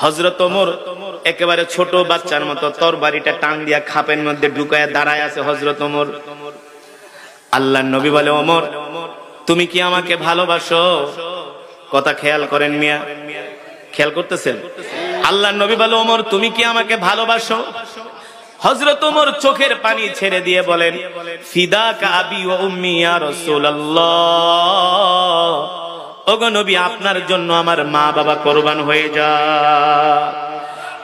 হযরত ওমর একেবারে ছোট বাচ্চার মতো তরবারিটা টান দিয়া খাপের মধ্যে ঢুকায় দাঁড়ায় আছে হযরত ওমর। আল্লাহর নবী বলে, ওমর তুমি কি আমাকে ভালোবাসো? কথা খেয়াল করেন মিয়া, খেয়াল করতেছেন? আল্লাহর নবী বলে, ওমর তুমি কি আমাকে ভালোবাসো? হযরত ওমর চোখের পানি ছেড়ে দিয়ে বলেন, ফিদাকা আবি ওয়া উম্মি ইয়া রাসূলুল্লাহ, ওগো নবী আপনার জন্য আমার মা বাবা কোরবান হয়ে যায়।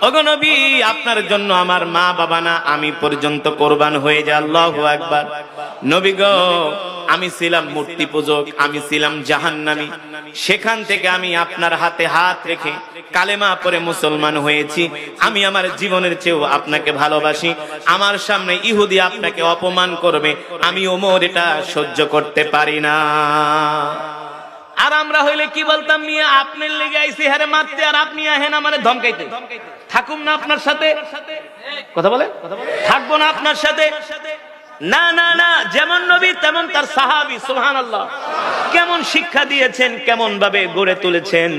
ওগো নবী আপনার জন্য আমার মা বাবা না আমি পর্যন্ত কোরবান হয়ে যায়। আল্লাহু আকবার। নবী গো আমি ছিলাম মূর্তি পূজক, আমি ছিলাম জাহান্নামী, সেখান থেকে আমি আপনার হাতে হাত রেখে কালেমা পড়ে মুসলমান হয়েছি। আমি আমার জীবনের চেয়েও আপনাকে ভালোবাসি। আমার সামনে ইহুদি আপনাকে অপমান করবে, আমি ওমর এটা সহ্য করতে পারি না। আর আমরা হইলে কি বলতাম, মিয়া আপনার লেগে আইছি হারে মারতে, আর আপনি আহেন আমারে ধমকাইতে। থাকুম না আপনার সাথে, কথা বলে থাকবো না আপনার সাথে। না না না, যেমন নবী তেমন তার সাহাবী, সুবহানাল্লাহ। কেমন শিক্ষা দিয়েছেন, কেমন ভাবে গড়ে তুলেছেন।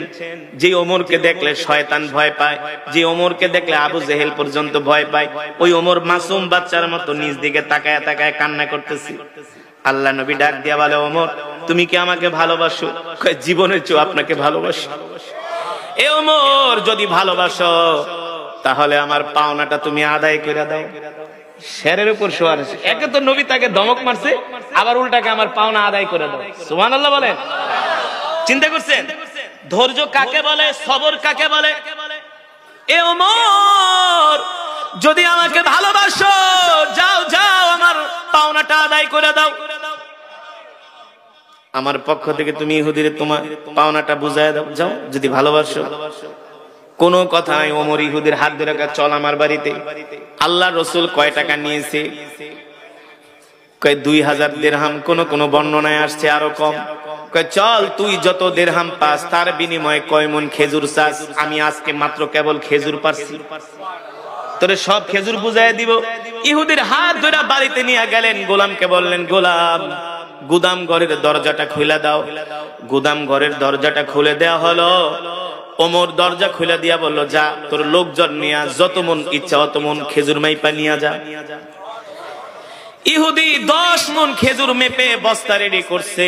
যে ওমরকে দেখলে শয়তান ভয় পায়, যে ওমরকে দেখলে আবু জেহেল পর্যন্ত ভয় পায়, ওই ওমর মাসুম বাচ্চার মতো নিজ দিকে তাকায় তাকায় কান্না করতেছি। আল্লাহ নবী ডাক দিয়া বলে, ওমর তুমি কি আমাকে ভালোবাসো? জীবনের চেয়ে আপনাকে ভালোবাসি। এ ওমর যদি ভালোবাসো তাহলে আমার পাওনাটা তুমি আদায় করে দাও। শেরের উপর সোয়ার, একে তো নবী তাকে ধমক মারছে, আবার উল্টাকে আমার পাওনা আদায় করে দাও। সুবহানাল্লাহ বলেন। চিন্তা করছেন ধৈর্য কাকে বলে, সবর কাকে বলে? এ ওমর যদি আমাকে ভালোবাসো, যাও যাও আমার পাওনাটা আদায় করে দাও। আমার পক্ষ থেকে তুমি ইহুদিরে তোমার পাওনাটা বুঝায় দাও, যাও যদি ভালোবাসো। কোনো কথা নাই, ওমর ইহুদির হাত ধরে চল আমার বাড়িতে। আল্লাহ রসুল কয় টাকা নিয়েছে? কয় 2000 দিরহাম। কোন বর্ণনায় আসছে আরো কম। কয় চল তুই যত দিরহাম পাস তার বিনিময়ে কয় মন খেজুর চাস, আমি আজকে মাত্র কেবল খেজুর পারছি, তোরে সব খেজুর বুঝাই দিব। ইহুদির হাত ধরে বাড়িতে নিয়ে গেলেন। গোলামকে বললেন, গোলাম গুদাম ঘরের দরজাটা খুলে দাও। গুদাম ঘরের দরজাটা খুলে দেয়া হলো। ওমর দরজা খুলে দিয়া বলল, যা তোর লোকজন নিয়ে যত মন ইচ্ছা অত মন খেজুর মাইপা নিয়ে যা। ইহুদি 10 মন খেজুর মেপে বস্তা রেডি করছে,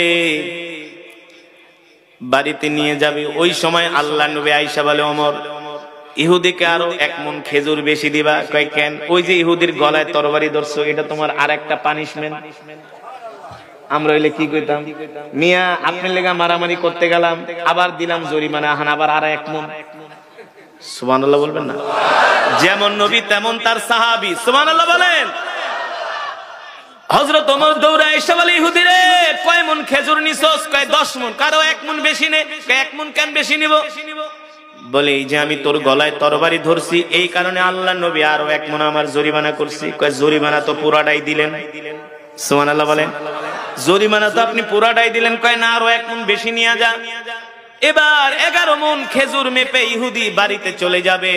বাড়িতে নিয়ে যাবে। ওই সময় আল্লাহ নবী আয়েশা বলে, ওমর ইহুদিকে আরো 1 মন খেজুর বেশি দিবা। কয় কেন? ওই যে ইহুদির গলায় তরবারি ধরছো, এটা তোমার আর একটা পানিশমেন্ট। আমরা হইলে কি কইতাম, মিয়া আপনার লেগা মারামারি করতে গেলাম, আবার দিলাম জরিমানা, হান আবার আর 1 মন। সুবহানাল্লাহ বলবেন না? যেমন নবী তেমন তার সাহাবী। সুবহানাল্লাহ বলেন। হযরত ওমর দৌড়ে এসে বলে, ইহুদিরে কয় মন খেজুর নিছস? কয় 10 মন। কারো 1 মন বেশি নে। কয় 1 মন কেন বেশি নিব? বলে এই যে আমি তোর গলায় তরবারি ধরছি, এই কারণে আল্লাহ নবী আরো 1 মন আমার জরিমানা করছি। কয় জরিমানা তো পুরাটাই দিলেন। সুবহানাল্লাহ বলেন। জরিমানা তো আপনি পুরাটাই দিলেন। কয় না, আরো 1 মন বেশি নিয়ে যা। এবার 11 মন খেজুর মেপে ইহুদি বাড়িতে চলে যাবে।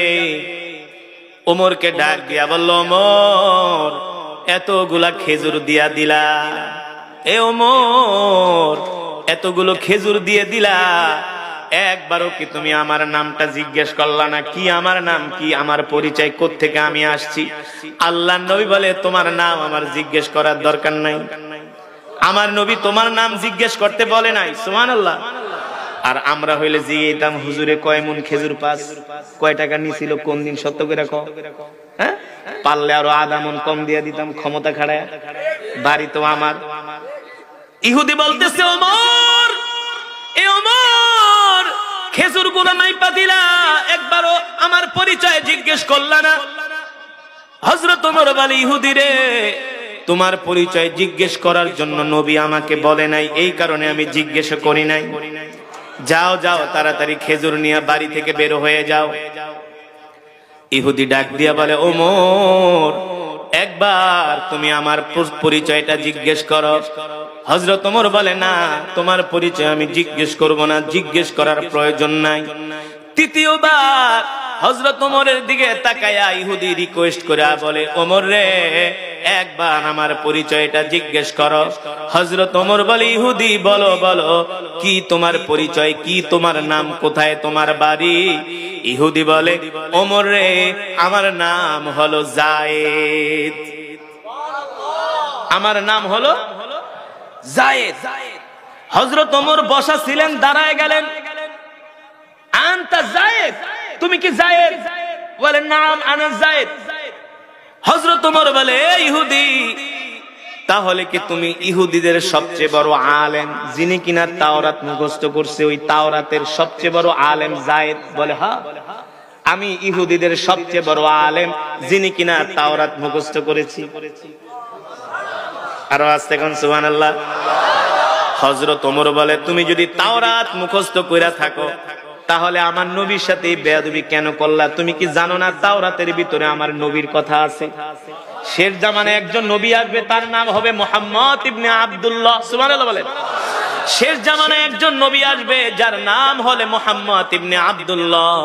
ওমরকে ডাক দিয়া বলল, ওমর এতগুলা খেজুর দিয়া দিলা, এ ওমর এতগুলো খেজুর দিয়ে দিলা, একবারও কি তুমি আমার নামটা জিজ্ঞেস করলা না? কি আমার নাম কি, আমার পরিচয়, কোত্থেকে আমি আসছি? আল্লাহর নবী বলে, তোমার নাম আমার জিজ্ঞেস করার দরকার নাই। আমার নবী তোমার নাম জিজ্ঞেস করতে বলে নাই। সুবহানাল্লাহ। আর আমরা হইলে জিজ্ঞেতাম, হুজুরে কয় মন খেজুর পাস, কয় টাকা নিছিল, কোন দিন, সত্য করে কও। হ্যাঁ, পারলে আরো আধা মন কম দিয়ে দিতাম, ক্ষমতা খাড়ায়, বাড়ি তো আমার। ইহুদি বলতেছে, ওমর এ ওমর খেজুর গুলো মাইপা দিলা, একবারও আমার পরিচয় জিজ্ঞেস করলা না। হযরত ওমর বলে, ইহুদি রে তোমার পরিচয় জিজ্ঞেস করার জন্য নবী আমাকে বলে নাই, এই কারণে আমি জিজ্ঞেস করি নাই। যাও যাও তাড়াতাড়ি খেজুর নিয়ে বাড়ি থেকে বের হয়ে যাও। ইহুদি ডাক দিয়া বলে, ওমর একবার তুমি আমার পরিচয়টা জিজ্ঞেস করো। হযরত ওমর বলে, না তোমার পরিচয় আমি জিজ্ঞেস করব না, জিজ্ঞেস করার প্রয়োজন নাই। তৃতীয়বার হযরত ওমরের দিকে তাকায়া ইহুদি রিকোয়েস্ট করে বলে, ওমর রে একবার আমার পরিচয়টা জিজ্ঞেস করো। হযরত ওমর বলে, ইহুদি বলো বলো কি তোমার পরিচয়, কি তোমার নাম, কোথায় তোমার বাড়ি? ইহুদি বলে, ওমর রে, আমার নাম হলো যায়েদ, আমার নাম হলো যায়েদ। হযরত ওমর বসা ছিলেন, দাঁড়ায় গেলেন, আনতা যায়েদ, তুমি কি যায়েদ? বলে, নাম আনা যায়েদ। হযরত ওমর বলে, ইহুদি, তাহলে কি তুমি ইহুদিদের সবচেয়ে বড় আলেম, যিনি কিনা তাওরাত মুখস্থ করছে, ওই তাওরাতের সবচেয়ে বড় আলেম যায়েদ? বলে, হ্যাঁ, আমি ইহুদিদের সবচেয়ে বড় আলেম, যিনি কিনা তাওরাত মুখস্থ করেছি। আরো আস্তে কোন সুবহানাল্লাহ। হযরত ওমর বলে, তুমি যদি তাওরাত মুখস্থ কইরা থাকো, তাহলে আমার নবীর সাথে বেয়াদবি কেন করলা? তুমি কি জানো না তাওরাতের ভিতরে আমার নবীর কথা আছে? শেষ জামানায় একজন নবী আসবে, তার নাম হবে মুহাম্মদ ইবনে আব্দুল্লাহ। সুবহানাল্লাহ বলেন। শেষ জামানায় একজন নবী আসবে, যার নাম হলে মুহাম্মদ ইবনে আব্দুল্লাহ,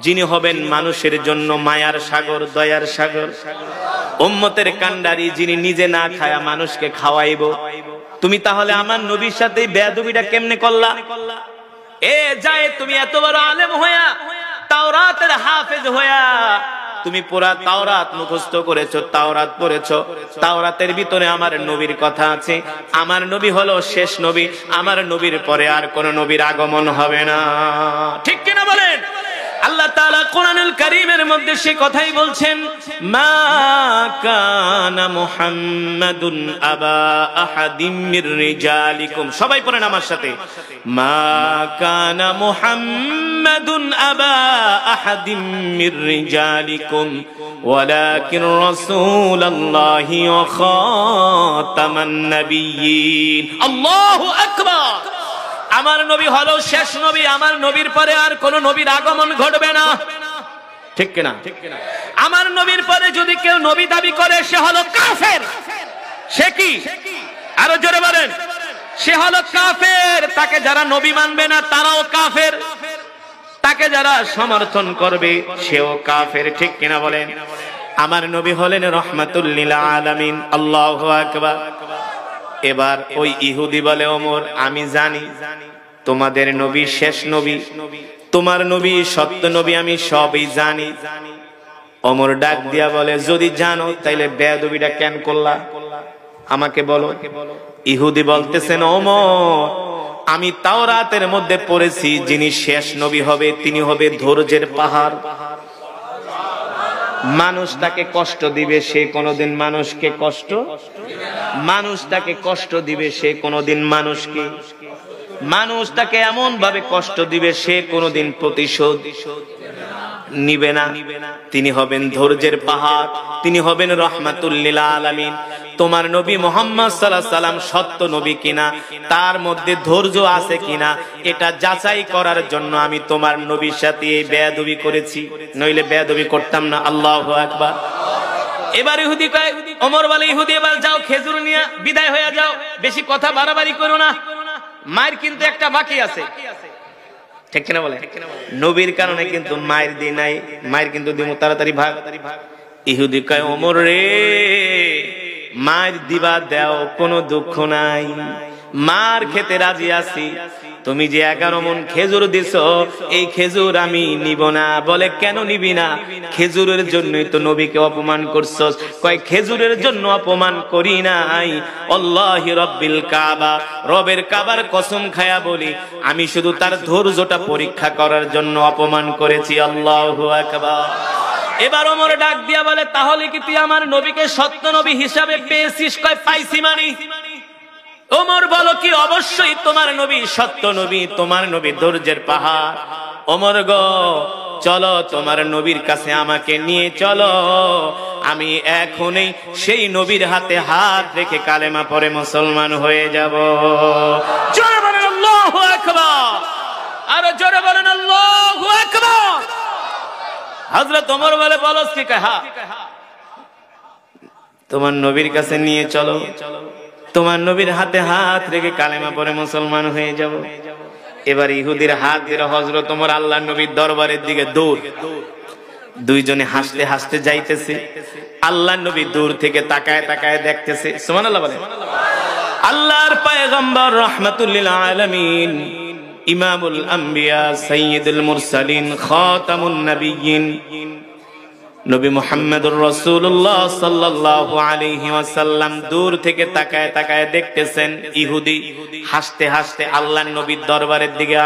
যিনি হবেন মানুষের জন্য মায়ার সাগর, দয়ার সাগর, উম্মতের কান্ডারি, যিনি নিজে না খায়া মানুষকে খাওয়াইবো। তুমি তাহলে আমার নবীর সাথে বেয়াদবিটা কেমনে করলা? এ যায়, তুমি এত বড় আলেম হইয়া, তাওরাতের হাফেজ হইয়া, তুমি পুরা তাওরাত মুখস্থ করেছো, তাওরাত পড়েছো, তাওরাতের ভিতরে আমার নবীর কথা আছে। আমার নবী হলো শেষ নবী, আমার নবীর পরে আর কোন নবীর আগমন হবে না। ঠিক কিনা বলেন? আল্লাহ তাআলা কোরআনুল কারীমের মধ্যে সে কথাই বলছেন, মা কানা মুহাম্মাদুন আবা আহাদিম মির রিজালিকুম। সবাই পড়েন আমার সাথে, মা কানা মুহাম্মাদুন আবা আহাদিম মির রিজালিকুম ওয়ালাকিন রাসূলুল্লাহি ওয়া খাতামান নাবিয়্যিন। আল্লাহু আকবার। আমার নবী হলো শেষ নবী, আমার নবীর পরে আর কোন নবীর আগমন ঘটবে না। ঠিক কিনা? আমার নবীর পরে যদি কেউ নবী দাবি করে, সে হলো কাফের। সে কি? আরো জোরে বলেন, সে হলো কাফের। তাকে যারা নবী মানবে না, তারাও কাফের। তাকে যারা সমর্থন করবে, সেও কাফের। ঠিক কিনা বলেন? আমার নবী হলেন রাহমাতুল লিল আলামিন। আল্লাহু আকবার। এবার ওই ইহুদি বলে, ওমর, আমি জানি তোমাদের নবী শেষ নবী, তোমার নবী সত্য নবী, আমি সবই জানি। ওমর ডাক দিয়া বলে, যদি জানো তাইলে বেয়াদবিটা কেন করলা? আমাকে বলো। ইহুদি বলতেছেন, ওমর, আমি তাওরাতের মধ্যে পড়েছি, যিনি শেষ নবী হবে, তিনি হবে ধৈর্যের পাহাড়। মানুষ তাকে কষ্ট দিবে, সে কোনোদিন মানুষকে কষ্ট, মানুষ তাকে কষ্ট দিবে, সে কোনোদিন মানুষকে, মানুষ তাকে এমন ভাবে কষ্ট দিবে, সে কোনোদিন প্রতিশোধ নিবে না। তিনি হবেন ধৈর্যের পাহাড়, তিনি হবেন রাহমাতুল লিল আলামিন। তোমার নবী মুহাম্মদ সাল্লাল্লাহু আলাইহি সাল্লাম সত্য নবী কিনা, তার মধ্যে ধৈর্য আছে কিনা, এটা যাচাই করার জন্য আমি তোমার নবীর সাথে বেয়াদবি করেছি, নইলে বেয়াদবি করতাম না। আল্লাহু আকবার। এবার ইহুদি কয়, ওমর বলে, ইহুদি এবার যাও, খেজুর নিয়ে বিদায় হয়ে যাও, বেশি কথা বাড়াবাড়ি করো না, মায়ের কিন্তু একটা বাকি আছে। ঠিক কিনা বলে? নবীর কারণে কিন্তু মায়ের দি নাই, মায়ের কিন্তু দিমু তাড়াতাড়ি ভাগ। ইহুদি কয়, ওমর রে, মায়ের দিবা দাও, কোনো দুঃখ নাই, মার খেতে রাজি আছি। তুমি যে 11 মণ খেজুর দিছো, এই খেজুর আমি নিব না। বলে, কেন নিবি না? খেজুরের জন্যই তো নবীকে অপমান করছস। কয়, খেজুরের জন্য অপমান করি নাই, আল্লাহি রাব্বিল কাবা, রবের কাবার কসম খায়া বলি, আমি শুধু তার ধৈর্যটা পরীক্ষা করার জন্য অপমান করেছি। আল্লাহু আকবার। এবার ওমর ডাক দিয়া বলে, তাহলে কি তুই আমার নবীকে সত্য নবী হিসাবে পেয়েছিস? কয়, পাইছি মানি। ওমর বলো কি? অবশ্যই তোমার নবী সত্য নবী, তোমার নবী ধৈর্যের পাহাড়। ওমর গো, চলো তোমার নবীর কাছে আমাকে নিয়ে চলো, আমি এখনই সেই নবীর হাতে হাত রেখে কালেমা পড়ে মুসলমান হয়ে যাব। জোরে বলেন আল্লাহু আকবার। আরো জোরে বলেন আল্লাহু আকবার। হযরত ওমর বলে, বলস কি? হ্যাঁ, তোমার নবীর কাছে নিয়ে চলো, তোমার নবীর হাতে হাত রেখে কালেমা পড়ে মুসলমান হয়ে যাব। এবার ইহুদির হাত ধরে হযরত ওমর আল্লাহর নবীর দরবারের দিকে দৌড়। দুইজনে হাসতে হাসতে যাইতেছে। আল্লাহর নবী দূর থেকে তাকায় তাকায় দেখতেছে। সুবহানাল্লাহ বলে। আল্লাহর পয়গম্বর রাহমাতুল লিল আলামিন ইমামুল আম্বিয়া সাইয়্যিদুল মুরসালিন খাতামুন নবিয়্যিন নবী মুহাম্মদুর রাসূলুল্লাহ সাল্লাল্লাহু আলাইহি ওয়াসাল্লাম দূর থেকে তাকায় তাকায় দেখতেছেন ইহুদি হাসতে হাসতে আল্লাহর নবীর দরবারের দিকে